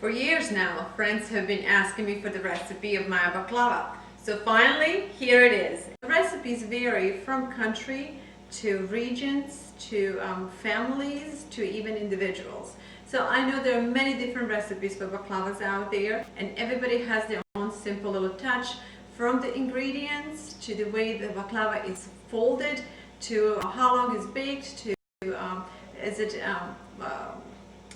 For years now, friends have been asking me for the recipe of my baklava. So finally, here it is. The recipes vary from country to regions to families to even individuals. So I know there are many different recipes for baklavas out there, and everybody has their own simple little touch, from the ingredients to the way the baklava is folded to how long it's baked to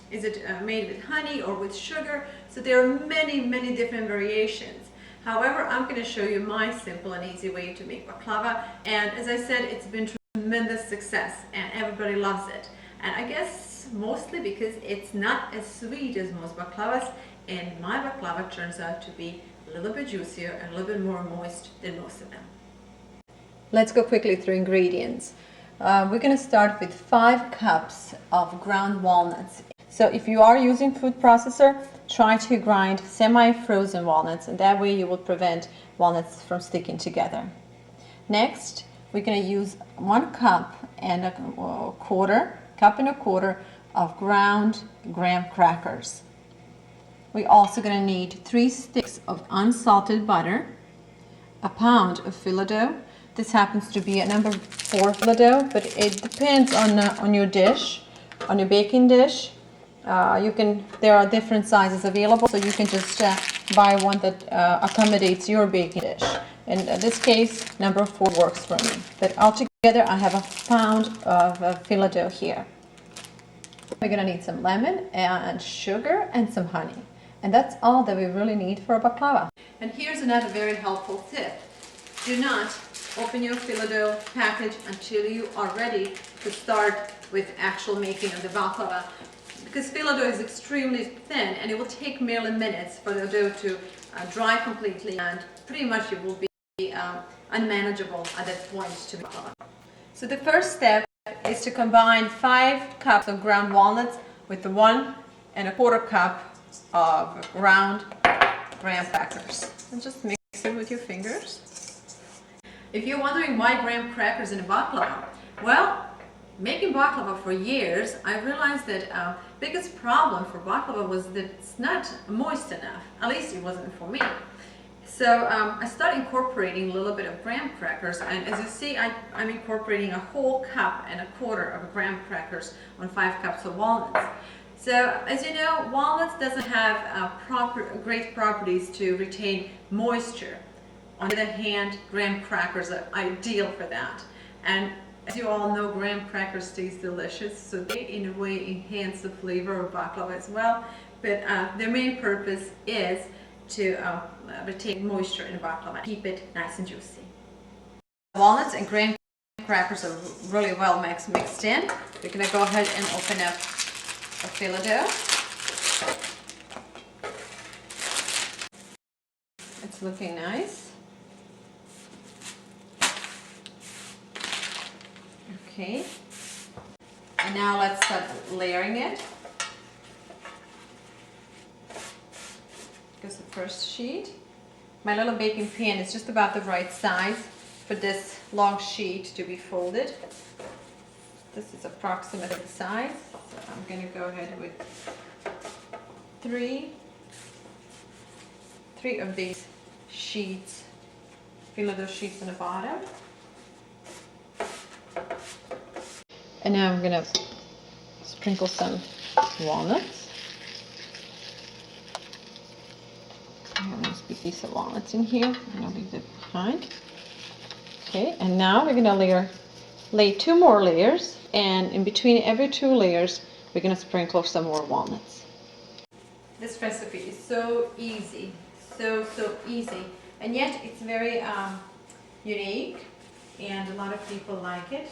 is it made with honey or with sugar. So there are many different variations. However, I'm going to show you my simple and easy way to make baklava, and as I said, it's been tremendous success and everybody loves it. And I guess mostly because it's not as sweet as most baklavas, and my baklava turns out to be a little bit juicier and a little bit more moist than most of them. Let's go quickly through ingredients. We're going to start with 5 cups of ground walnuts. So if you are using food processor, try to grind semi-frozen walnuts, and that way you will prevent walnuts from sticking together. Next, we're going to use 1 cup and a quarter of ground graham crackers. We're also going to need 3 sticks of unsalted butter, a pound of phyllo dough. This happens to be a number 4 phyllo dough, but it depends on your dish, on your baking dish. There are different sizes available, so you can just buy one that accommodates your baking dish. In this case, number 4 works for me. But altogether, I have a pound of phyllo dough here. We're going to need some lemon and sugar and some honey. And that's all that we really need for a baklava. And here's another very helpful tip. Do not open your phyllo dough package until you are ready to start with actual making of the baklava, because phyllo dough is extremely thin and it will take merely minutes for the dough to dry completely, and pretty much it will be unmanageable at that point to baklava. So the first step is to combine 5 cups of ground walnuts with the 1 1/4 cup of ground graham crackers, and just mix it with your fingers. If you're wondering why graham crackers in a baklava, well, making baklava for years, I realized that biggest problem for baklava was that it's not moist enough. At least it wasn't for me. So I started incorporating a little bit of graham crackers, and as you see, I'm incorporating a whole cup and a quarter of graham crackers on 5 cups of walnuts. So as you know, walnuts doesn't have great properties to retain moisture. On the other hand, graham crackers are ideal for that. And as you all know, graham crackers taste delicious, so they in a way enhance the flavor of baklava as well. But their main purpose is to retain moisture in baklava, keep it nice and juicy. Walnuts and graham crackers are really well mixed in. We're going to go ahead and open up a phyllo dough. It's looking nice. Okay, and now let's start layering it. Here's the first sheet. My little baking pan is just about the right size for this long sheet to be folded. This is approximately the size, so I'm going to go ahead with three of these sheets, phyllo dough sheets on the bottom. And now I'm going to sprinkle some walnuts. I'm going to put a piece of walnuts in here. I'm going to leave it behind. Okay, and now we're going to lay 2 more layers, and in between every 2 layers, we're going to sprinkle some more walnuts. This recipe is so easy, so easy, and yet it's very unique, and a lot of people like it.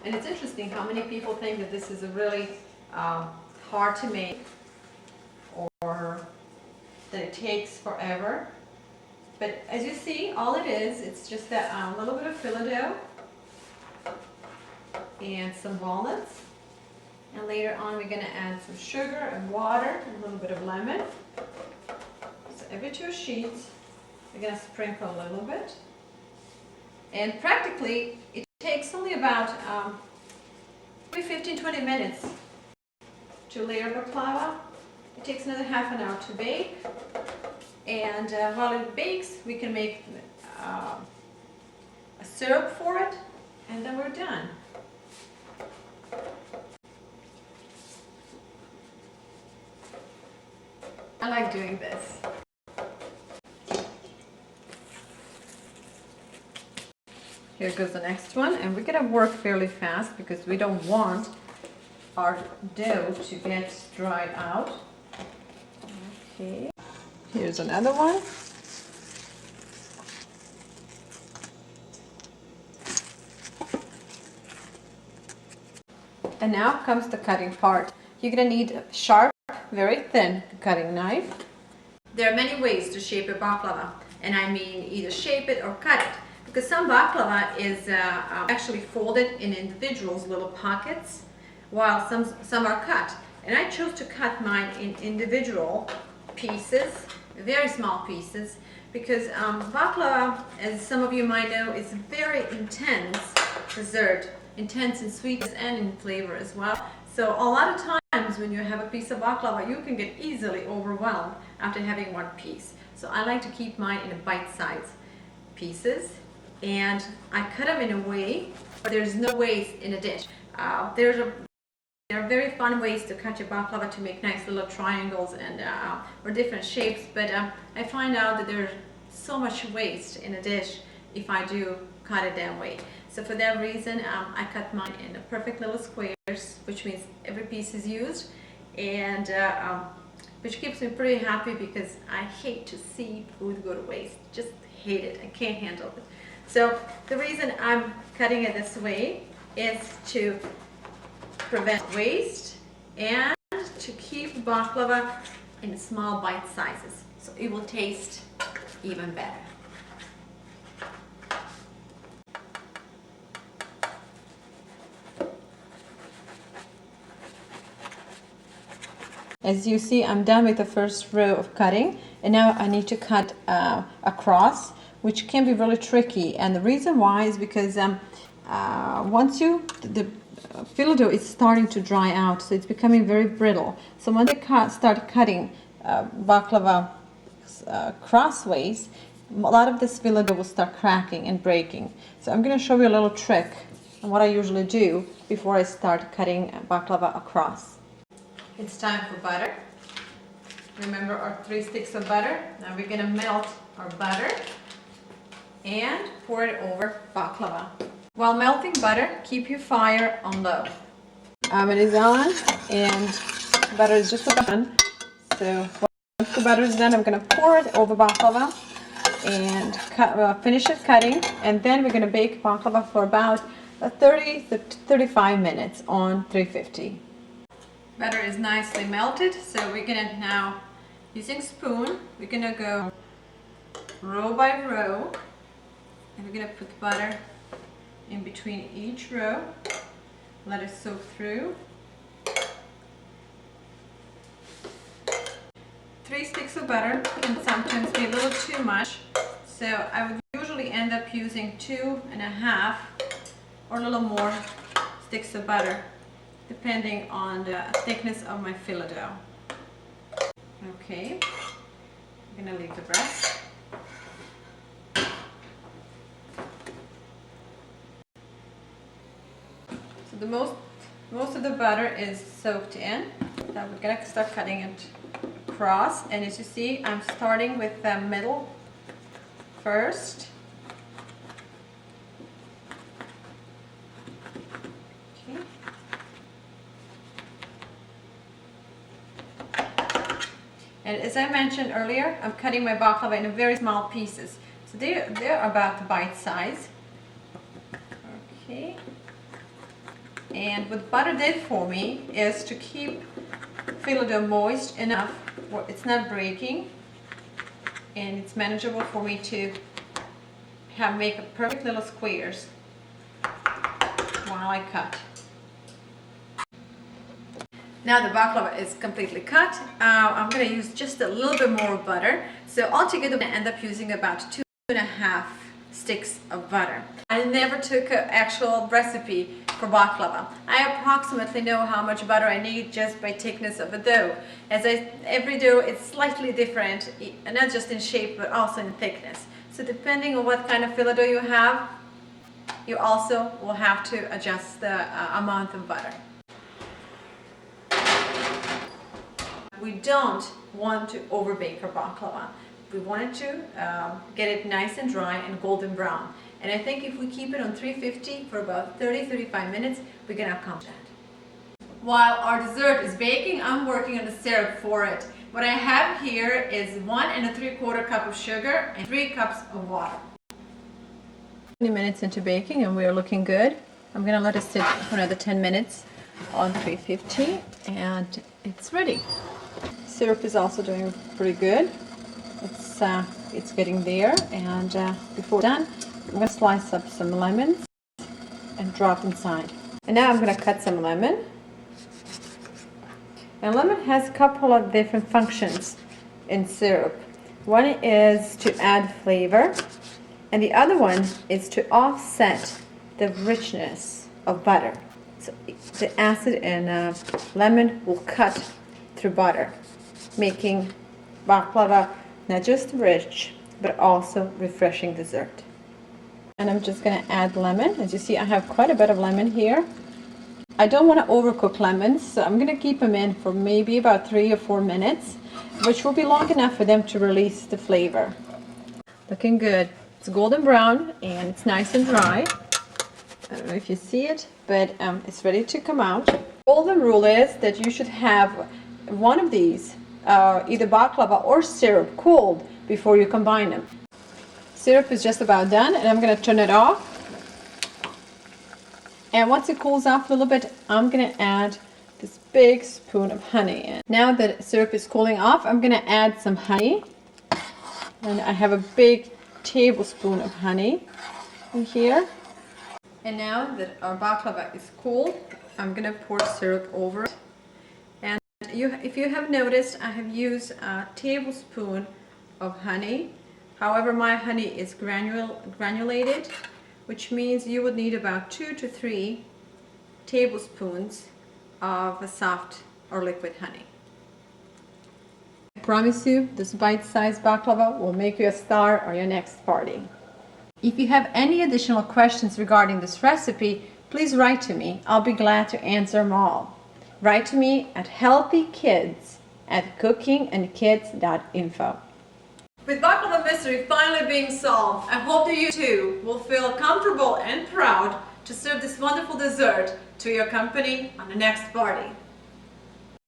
And it's interesting how many people think that this is a really hard to make, or that it takes forever. But as you see, all it is, it's just that little bit of phyllo dough and some walnuts. And later on, we're going to add some sugar and water and a little bit of lemon. So every 2 sheets, we're going to sprinkle a little bit. And practically, it takes only about 15-20 minutes to layer baklava. It takes another half an hour to bake. And while it bakes, we can make a syrup for it, and then we're done. I like doing this. Here goes the next one, and we're gonna work fairly fast because we don't want our dough to get dried out. Okay, here's another one. And now comes the cutting part. You're gonna need a sharp, very thin cutting knife. There are many ways to shape a baklava, and I mean either shape it or cut it, because some baklava is actually folded in individuals, little pockets, while some are cut. And I chose to cut mine in individual pieces, very small pieces, because baklava, as some of you might know, is a very intense dessert, intense in sweetness and in flavor as well. So a lot of times when you have a piece of baklava, you can get easily overwhelmed after having one piece. So I like to keep mine in a bite-sized pieces, and I cut them in a way where there's no waste in a dish. There are very fun ways to cut your baklava to make nice little triangles and or different shapes, but I find out that there's so much waste in a dish if I do cut it that way. So for that reason, I cut mine in a perfect little squares, which means every piece is used, and which keeps me pretty happy because I hate to see food go to waste. Just hate it. I can't handle it. So the reason I'm cutting it this way is to prevent waste and to keep baklava in small bite sizes, so it will taste even better. As you see, I'm done with the first row of cutting, and now I need to cut across, which can be really tricky. And the reason why is because once the filo dough is starting to dry out, so it's becoming very brittle. So when they start cutting baklava crossways, a lot of this filo dough will start cracking and breaking. So I'm going to show you a little trick on what I usually do before I start cutting baklava across. It's time for butter. Remember our 3 sticks of butter. Now we're going to melt our butter and pour it over baklava. While melting butter, keep your fire on low. Oven is on and butter is just about done. So once the butter is done, I'm going to pour it over baklava and finish it cutting. And then we're going to bake baklava for about 30 to 35 minutes on 350. Butter is nicely melted, so we're going to now, using spoon, we're going to go row by row, and we're going to put butter in between each row, let it soak through. 3 sticks of butter can sometimes be a little too much, so I would usually end up using 2.5 or a little more sticks of butter, depending on the thickness of my filo dough. Okay, I'm gonna leave the rest. So the most of the butter is soaked in. Now we're gonna start cutting it across, and as you see, I'm starting with the middle first. And as I mentioned earlier, I'm cutting my baklava into very small pieces. So they're about bite size. Okay. And what butter did for me is to keep filo dough moist enough where it's not breaking, and it's manageable for me to make a perfect little squares while I cut. Now the baklava is completely cut. I'm going to use just a little bit more butter. So altogether, I'm going to end up using about 2.5 sticks of butter. I never took an actual recipe for baklava. I approximately know how much butter I need just by thickness of a dough. Every dough is slightly different, not just in shape but also in thickness. So depending on what kind of filo dough you have, you also will have to adjust the amount of butter. We don't want to overbake our baklava. We want it to get it nice and dry and golden brown. And I think if we keep it on 350 for about 30-35 minutes, we're gonna accomplish that. While our dessert is baking, I'm working on the syrup for it. What I have here is 1 3/4 cup of sugar and 3 cups of water. 20 minutes into baking and we're looking good. I'm gonna let it sit for another 10 minutes on 350 and it's ready. Syrup is also doing pretty good. It's getting there, and before we're done, I'm going to slice up some lemons and drop inside. And now I'm going to cut some lemon. And lemon has a couple of different functions in syrup. One is to add flavor, and the other one is to offset the richness of butter. So the acid in lemon will cut through butter, making baklava not just rich, but also refreshing dessert. And I'm just going to add lemon. As you see, I have quite a bit of lemon here. I don't want to overcook lemons, so I'm going to keep them in for maybe about 3 or 4 minutes, which will be long enough for them to release the flavor. Looking good. It's golden brown and it's nice and dry. I don't know if you see it, but it's ready to come out. The golden rule is that you should have one of these, either baklava or syrup, cold before you combine them. Syrup is just about done and I'm going to turn it off. And once it cools off a little bit, I'm going to add this big spoon of honey in. Now that syrup is cooling off, I'm going to add some honey. And I have a big tablespoon of honey in here. And now that our baklava is cool, I'm going to pour syrup over it. And if you have noticed, I have used a tablespoon of honey. However, my honey is granulated, which means you would need about 2 to 3 tablespoons of a soft or liquid honey. I promise you, this bite-sized baklava will make you a star on your next party. If you have any additional questions regarding this recipe, please write to me. I'll be glad to answer them all. Write to me at healthykids@cookingandkids.info. With baklava mystery finally being solved, I hope that you too will feel comfortable and proud to serve this wonderful dessert to your company on the next party.